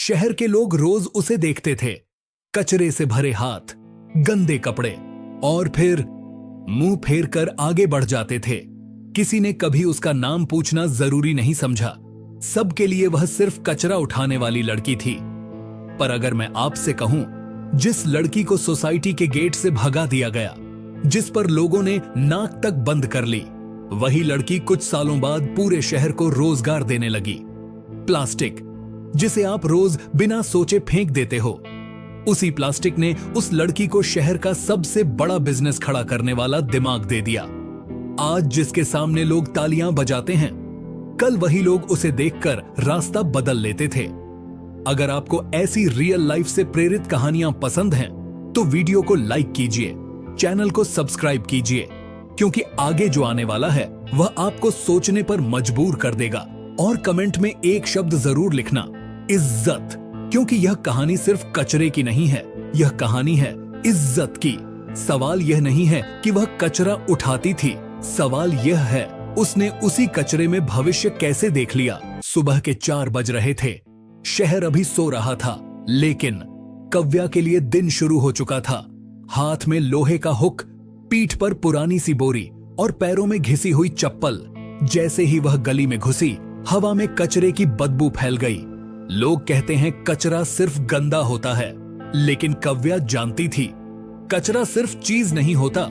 शहर के लोग रोज उसे देखते थे, कचरे से भरे हाथ, गंदे कपड़े, और फिर मुंह फेर कर आगे बढ़ जाते थे। किसी ने कभी उसका नाम पूछना जरूरी नहीं समझा। सबके लिए वह सिर्फ कचरा उठाने वाली लड़की थी। पर अगर मैं आपसे कहूं, जिस लड़की को सोसाइटी के गेट से भगा दिया गया, जिस पर लोगों ने नाक तक बंद कर ली, वही लड़की कुछ सालों बाद पूरे शहर को रोजगार देने लगी। प्लास्टिक, जिसे आप रोज बिना सोचे फेंक देते हो, उसी प्लास्टिक ने उस लड़की को शहर का सबसे बड़ा बिजनेस खड़ा करने वाला दिमाग दे दिया। आज जिसके सामने लोग तालियां बजाते हैं, कल वही लोग उसे देखकर रास्ता बदल लेते थे। अगर आपको ऐसी रियल लाइफ से प्रेरित कहानियां पसंद हैं, तो वीडियो को लाइक कीजिए, चैनल को सब्सक्राइब कीजिए, क्योंकि आगे जो आने वाला है वह आपको सोचने पर मजबूर कर देगा। और कमेंट में एक शब्द जरूर लिखना, इज्जत, क्योंकि यह कहानी सिर्फ कचरे की नहीं है, यह कहानी है इज्जत की। सवाल यह नहीं है कि वह कचरा उठाती थी, सवाल यह है उसने उसी कचरे में भविष्य कैसे देख लिया। सुबह के 4 बज रहे थे, शहर अभी सो रहा था, लेकिन कव्या के लिए दिन शुरू हो चुका था। हाथ में लोहे का हुक, पीठ पर पुरानी सी बोरी और पैरों में घिसी हुई चप्पल। जैसे ही वह गली में घुसी, हवा में कचरे की बदबू फैल गई। लोग कहते हैं कचरा सिर्फ गंदा होता है, लेकिन कव्या जानती थी कचरा सिर्फ चीज नहीं होता,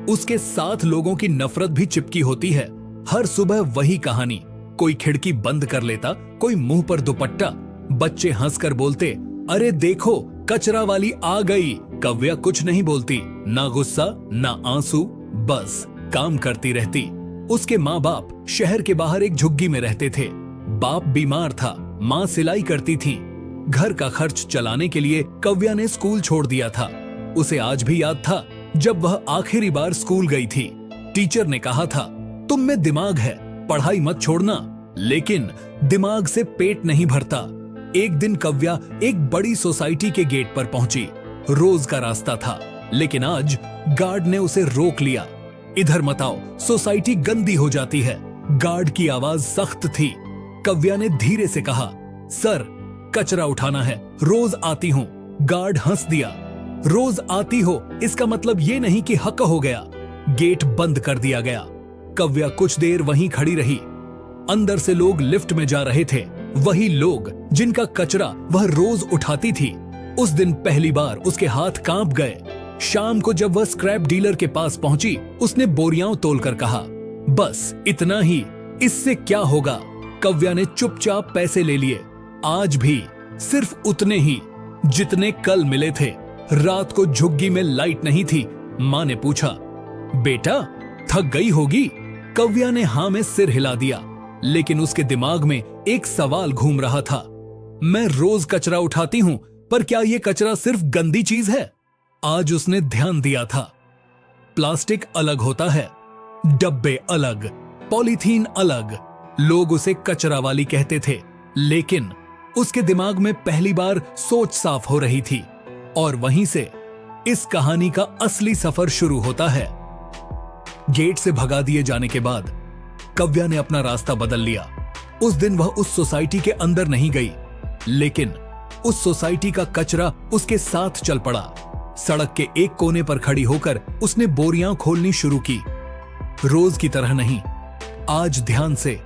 उसके साथ लोगों की नफरत भी चिपकी होती है। हर सुबह वही कहानी, कोई खिड़की बंद कर लेता, कोई मुंह पर दुपट्टा, बच्चे हंसकर बोलते, अरे देखो कचरा वाली आ गई। कव्या कुछ नहीं बोलती, ना गुस्सा ना आंसू, बस काम करती रहती। उसके माँ बाप शहर के बाहर एक झुग्गी में रहते थे। बाप बीमार था, माँ सिलाई करती थी। घर का खर्च चलाने के लिए कव्या ने स्कूल छोड़ दिया था। उसे आज भी याद था जब वह आखिरी बार स्कूल गई थी। टीचर ने कहा था, तुम में दिमाग है, पढ़ाई मत छोड़ना। लेकिन दिमाग से पेट नहीं भरता। एक दिन कव्या एक बड़ी सोसाइटी के गेट पर पहुंची। रोज का रास्ता था, लेकिन आज गार्ड ने उसे रोक लिया। इधर मत आओ, सोसाइटी गंदी हो जाती है। गार्ड की आवाज सख्त थी। कव्या ने धीरे से कहा, सर कचरा उठाना है, रोज आती हूँ। गार्ड हंस दिया, रोज आती हो इसका मतलब ये नहीं कि हक हो गया। गेट बंद कर दिया गया। कव्या कुछ देर वहीं खड़ी रही। अंदर से लोग लिफ्ट में जा रहे थे, वही लोग जिनका कचरा वह रोज उठाती थी। उस दिन पहली बार उसके हाथ कांप गए। शाम को जब वह स्क्रैप डीलर के पास पहुंची, उसने बोरियां तोलकर कहा, बस इतना ही, इससे क्या होगा। कव्या ने चुपचाप पैसे ले लिए। आज भी सिर्फ उतने ही जितने कल मिले थे। रात को झुग्गी में लाइट नहीं थी। माँ ने पूछा, बेटा थक गई होगी। कव्या ने हाँ में सिर हिला दिया, लेकिन उसके दिमाग में एक सवाल घूम रहा था, मैं रोज कचरा उठाती हूँ, पर क्या यह कचरा सिर्फ गंदी चीज है। आज उसने ध्यान दिया था, प्लास्टिक अलग होता है, डब्बे अलग, पॉलीथीन अलग। लोग उसे कचरा वाली कहते थे, लेकिन उसके दिमाग में पहली बार सोच साफ हो रही थी। और वहीं से इस कहानी का असली सफर शुरू होता है। गेट से भगा दिए जाने के बाद कव्या ने अपना रास्ता बदल लिया। उस दिन वह उस सोसाइटी के अंदर नहीं गई, लेकिन उस सोसाइटी का कचरा उसके साथ चल पड़ा। सड़क के एक कोने पर खड़ी होकर उसने बोरियां खोलनी शुरू की। रोज की तरह नहीं, आज ध्यान से।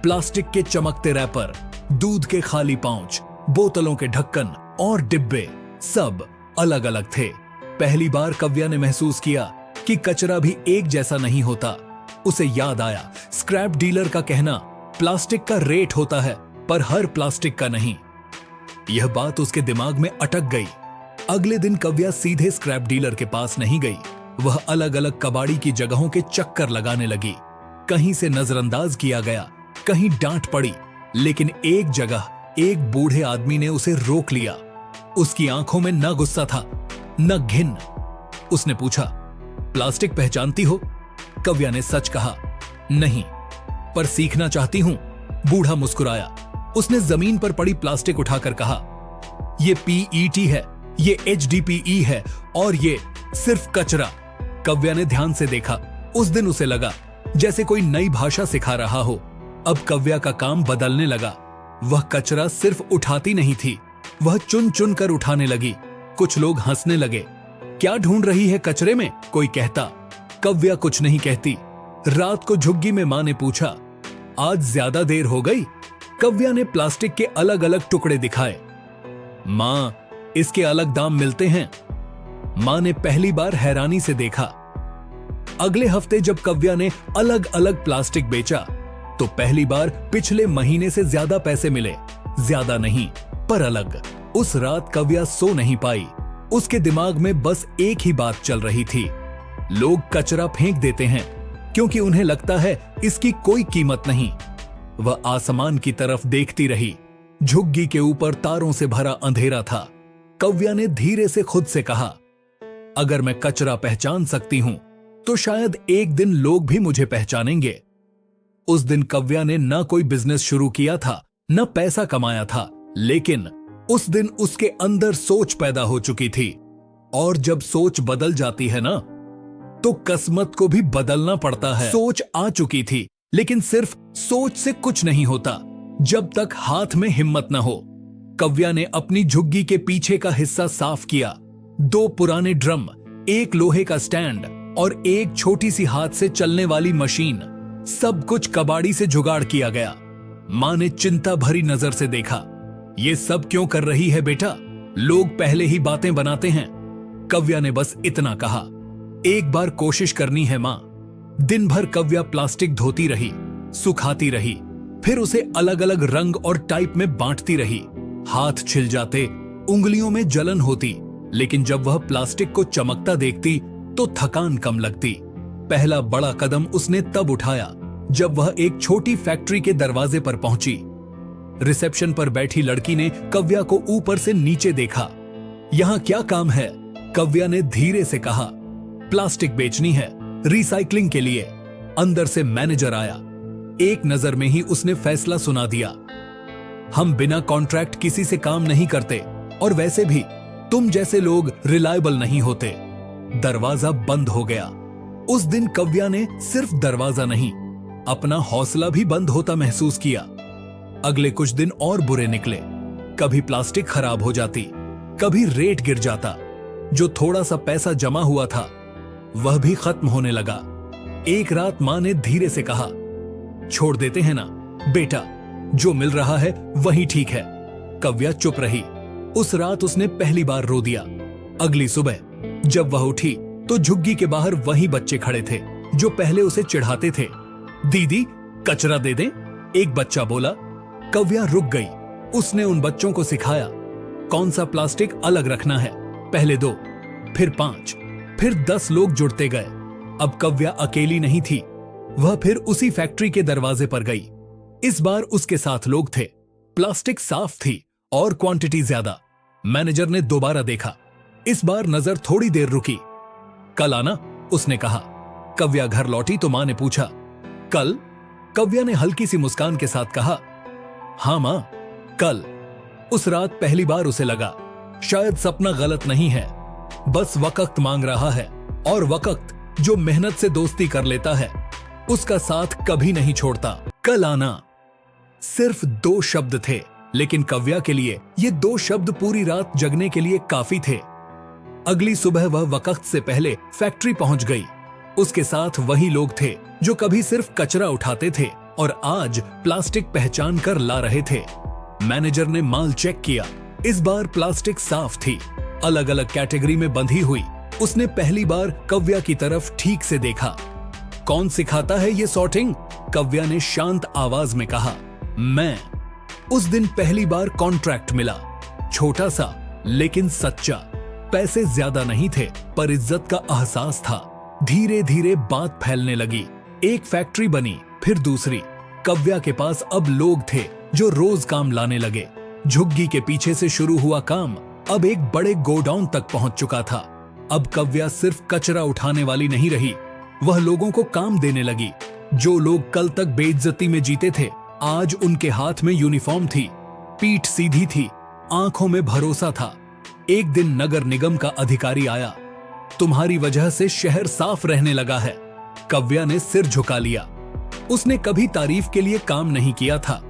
प्लास्टिक के चमकते रैपर, दूध के खाली पाउच, बोतलों के ढक्कन और डिब्बे, सब अलग अलग थे। पहली बार कव्या ने महसूस किया कि कचरा भी एक जैसा नहीं होता। उसे याद आया स्क्रैप डीलर का कहना, प्लास्टिक का रेट होता है, पर हर प्लास्टिक का नहीं। यह बात उसके दिमाग में अटक गई। अगले दिन कव्या सीधे स्क्रैप डीलर के पास नहीं गई। वह अलग अलग कबाड़ी की जगहों के चक्कर लगाने लगी। कहीं से नजरअंदाज किया गया, कहीं डांट पड़ी, लेकिन एक जगह एक बूढ़े आदमी ने उसे रोक लिया। उसकी आंखों में न गुस्सा था न घिन। उसने पूछा, प्लास्टिक पहचानती हो? कव्या ने सच कहा, नहीं, पर सीखना चाहती हूं। बूढ़ा मुस्कुराया। उसने जमीन पर पड़ी प्लास्टिक उठाकर कहा, ये पीईटी है, ये एचडीपीई है और ये सिर्फ कचरा। कव्या ने ध्यान से देखा। उस दिन उसे लगा जैसे कोई नई भाषा सिखा रहा हो। अब कव्या का काम बदलने लगा। वह कचरा सिर्फ उठाती नहीं थी, वह चुन चुन कर उठाने लगी। कुछ लोग हंसने लगे। क्या ढूंढ रही है कचरे में, कोई कहता। कव्या कुछ नहीं कहती। रात को झुग्गी में मां ने पूछा, आज ज्यादा देर हो गई? कव्या ने प्लास्टिक के अलग अलग टुकड़े दिखाए। मां, इसके अलग दाम मिलते हैं। मां ने पहली बार हैरानी से देखा। अगले हफ्ते जब कव्या ने अलग अलग प्लास्टिक बेचा तो पहली बार पिछले महीने से ज्यादा पैसे मिले। ज्यादा नहीं, पर अलग। उस रात कव्या सो नहीं पाई। उसके दिमाग में बस एक ही बात चल रही थी, लोग कचरा फेंक देते हैं क्योंकि उन्हें लगता है इसकी कोई कीमत नहीं। वह आसमान की तरफ देखती रही। झुग्गी के ऊपर तारों से भरा अंधेरा था। कव्या ने धीरे से खुद से कहा, अगर मैं कचरा पहचान सकती हूं तो शायद एक दिन लोग भी मुझे पहचानेंगे। उस दिन कव्या ने न कोई बिजनेस शुरू किया था, न पैसा कमाया था, लेकिन उस दिन उसके अंदर सोच पैदा हो चुकी थी। और जब सोच बदल जाती है ना, तो किस्मत को भी बदलना पड़ता है। सोच आ चुकी थी, लेकिन सिर्फ सोच से कुछ नहीं होता जब तक हाथ में हिम्मत न हो। कव्या ने अपनी झुग्गी के पीछे का हिस्सा साफ किया। 2 पुराने ड्रम, एक लोहे का स्टैंड और एक छोटी सी हाथ से चलने वाली मशीन, सब कुछ कबाड़ी से जुगाड़ किया गया। मां ने चिंता भरी नजर से देखा। ये सब क्यों कर रही है बेटा? लोग पहले ही बातें बनाते हैं। कव्या ने बस इतना कहा, एक बार कोशिश करनी है मां। दिन भर कव्या प्लास्टिक धोती रही, सुखाती रही, फिर उसे अलग अलग रंग और टाइप में बांटती रही। हाथ छिल जाते, उंगलियों में जलन होती, लेकिन जब वह प्लास्टिक को चमकता देखती तो थकान कम लगती। पहला बड़ा कदम उसने तब उठाया जब वह एक छोटी फैक्ट्री के दरवाजे पर पहुंची। रिसेप्शन पर बैठी लड़की ने कव्या को ऊपर से नीचे देखा। यहां क्या काम है? कव्या ने धीरे से कहा, प्लास्टिक बेचनी है, रिसाइकलिंग के लिए। अंदर से मैनेजर आया। एक नजर में ही उसने फैसला सुना दिया, हम बिना कॉन्ट्रैक्ट किसी से काम नहीं करते, और वैसे भी तुम जैसे लोग रिलायबल नहीं होते। दरवाजा बंद हो गया। उस दिन कव्या ने सिर्फ दरवाजा नहीं, अपना हौसला भी बंद होता महसूस किया। अगले कुछ दिन और बुरे निकले। कभी प्लास्टिक खराब हो जाती, कभी रेट गिर जाता। जो थोड़ा सा पैसा जमा हुआ था वह भी खत्म होने लगा। एक रात मां ने धीरे से कहा, छोड़ देते हैं ना बेटा, जो मिल रहा है वही ठीक है। कव्या चुप रही। उस रात उसने पहली बार रो दिया। अगली सुबह जब वह उठी तो झुग्गी के बाहर वही बच्चे खड़े थे जो पहले उसे चिढ़ाते थे। दीदी, कचरा दे दें, एक बच्चा बोला। कव्या रुक गई। उसने उन बच्चों को सिखाया कौन सा प्लास्टिक अलग रखना है। पहले 2, फिर 5, फिर 10 लोग जुड़ते गए। अब कव्या अकेली नहीं थी। वह फिर उसी फैक्ट्री के दरवाजे पर गई। इस बार उसके साथ लोग थे। प्लास्टिक साफ थी और क्वांटिटी ज्यादा। मैनेजर ने दोबारा देखा। इस बार नजर थोड़ी देर रुकी। कल आना, उसने कहा। कव्या घर लौटी तो मां ने पूछा, कल? कव्या ने हल्की सी मुस्कान के साथ कहा, हां मां, कल। उस रात पहली बार उसे लगा, शायद सपना गलत नहीं है, बस वक्त मांग रहा है। और वक्त जो मेहनत से दोस्ती कर लेता है उसका साथ कभी नहीं छोड़ता। कल आना। सिर्फ 2 शब्द थे, लेकिन कव्या के लिए ये 2 शब्द पूरी रात जगने के लिए काफी थे। अगली सुबह वह वक्त से पहले फैक्ट्री पहुंच गई। उसके साथ वही लोग थे जो कभी सिर्फ कचरा उठाते थे और आज प्लास्टिक पहचान कर ला रहे थे। मैनेजर ने माल चेक किया। इस बार प्लास्टिक साफ थी, अलग अलग कैटेगरी में बंधी हुई। उसने पहली बार कव्या की तरफ ठीक से देखा। कौन सिखाता है ये सॉर्टिंग? कव्या ने शांत आवाज में कहा, मैं। उस दिन पहली बार कॉन्ट्रैक्ट मिला, छोटा सा लेकिन सच्चा। पैसे ज्यादा नहीं थे, पर इज्जत का एहसास था। धीरे धीरे बात फैलने लगी। एक फैक्ट्री बनी, फिर दूसरी। कव्या के पास अब लोग थे जो रोज काम लाने लगे। झुग्गी के पीछे से शुरू हुआ काम अब एक बड़े गोडाउन तक पहुंच चुका था। अब कव्या सिर्फ कचरा उठाने वाली नहीं रही, वह लोगों को काम देने लगी। जो लोग कल तक बेइज्जती में जीते थे, आज उनके हाथ में यूनिफॉर्म थी, पीठ सीधी थी, आंखों में भरोसा था। एक दिन नगर निगम का अधिकारी आया। तुम्हारी वजह से शहर साफ रहने लगा है। कव्या ने सिर झुका लिया। उसने कभी तारीफ के लिए काम नहीं किया था।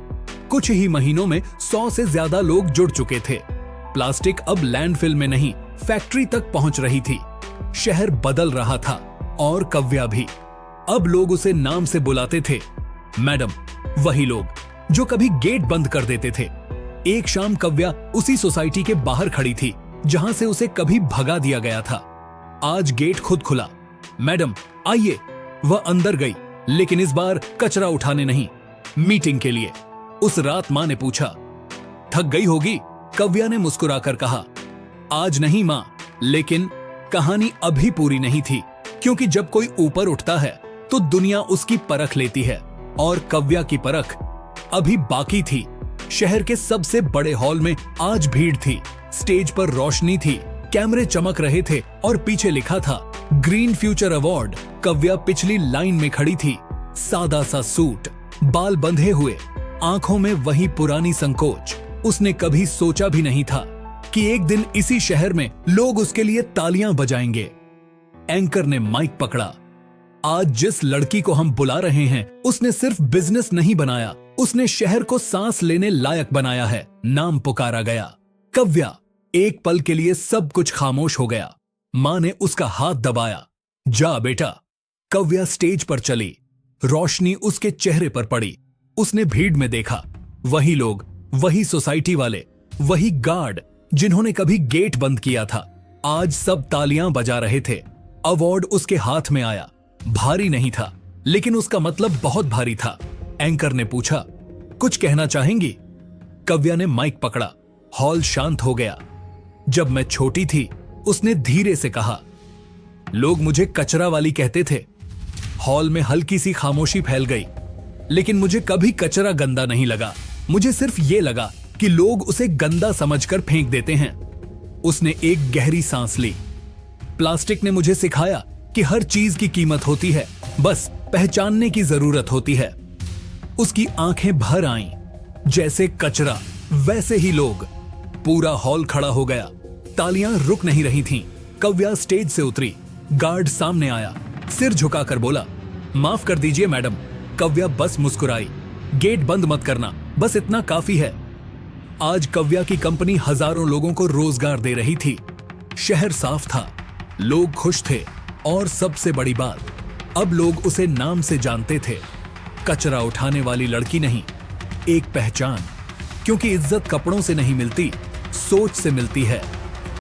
कुछ ही महीनों में 100 से ज्यादा लोग जुड़ चुके थे। प्लास्टिक अब लैंडफिल में नहीं, फैक्ट्री तक पहुंच रही थी। शहर बदल रहा था और कव्या भी। अब लोग उसे नाम से बुलाते थे, मैडम। वही लोग जो कभी गेट बंद कर देते थे। एक शाम कव्या उसी सोसाइटी के बाहर खड़ी थी जहां से उसे कभी भगा दिया गया था। आज गेट खुद खुला। मैडम आइए। वह अंदर गई, लेकिन इस बार कचरा उठाने नहीं, मीटिंग के लिए। उस रात मां ने पूछा, थक गई होगी? कव्या ने मुस्कुराकर कहा, आज नहीं मां। लेकिन कहानी अभी पूरी नहीं थी, क्योंकि जब कोई ऊपर उठता है तो दुनिया उसकी परख लेती है, और कव्या की परख अभी बाकी थी। शहर के सबसे बड़े हॉल में आज भीड़ थी। स्टेज पर रोशनी थी, कैमरे चमक रहे थे और पीछे लिखा था ग्रीन फ्यूचर अवार्ड। कव्या पिछली लाइन में खड़ी थी, सादा सा सूट, बाल बंधे हुए, आंखों में वही पुरानी संकोच। उसने कभी सोचा भी नहीं था कि एक दिन इसी शहर में लोग उसके लिए तालियां बजाएंगे। एंकर ने माइक पकड़ा। आज जिस लड़की को हम बुला रहे हैं, उसने सिर्फ बिजनेस नहीं बनाया, उसने शहर को सांस लेने लायक बनाया है। नाम पुकारा गया, कव्या। एक पल के लिए सब कुछ खामोश हो गया। मां ने उसका हाथ दबाया। जा बेटा। कव्या स्टेज पर चली। रोशनी उसके चेहरे पर पड़ी। उसने भीड़ में देखा, वही लोग, वही सोसाइटी वाले, वही गार्ड जिन्होंने कभी गेट बंद किया था। आज सब तालियां बजा रहे थे। अवार्ड उसके हाथ में आया। भारी नहीं था, लेकिन उसका मतलब बहुत भारी था। एंकर ने पूछा, कुछ कहना चाहेंगी? कव्या ने माइक पकड़ा। हॉल शांत हो गया। जब मैं छोटी थी, उसने धीरे से कहा, लोग मुझे कचरा वाली कहते थे। हॉल में हल्की सी खामोशी फैल गई, लेकिन मुझे कभी कचरा गंदा नहीं लगा। मुझे सिर्फ ये लगा कि लोग उसे गंदा समझकर फेंक देते हैं। उसने एक गहरी सांस ली। प्लास्टिक ने मुझे सिखाया कि हर चीज की कीमत होती है, बस पहचानने की जरूरत होती है। उसकी आंखें भर आईं। जैसे कचरा वैसे ही लोग। पूरा हॉल खड़ा हो गया। तालियां रुक नहीं रही थीं। कव्या स्टेज से उतरी। गार्ड सामने आया, सिर झुकाकर बोला, माफ कर दीजिए मैडम। कव्या बस मुस्कुराई। गेट बंद मत करना, बस इतना काफी है। आज कव्या की कंपनी हजारों लोगों को रोजगार दे रही थी। शहर साफ था, लोग खुश थे, और सबसे बड़ी बात, अब लोग उसे नाम से जानते थे। कचरा उठाने वाली लड़की नहीं, एक पहचान। क्योंकि इज्जत कपड़ों से नहीं मिलती, सोच से मिलती है।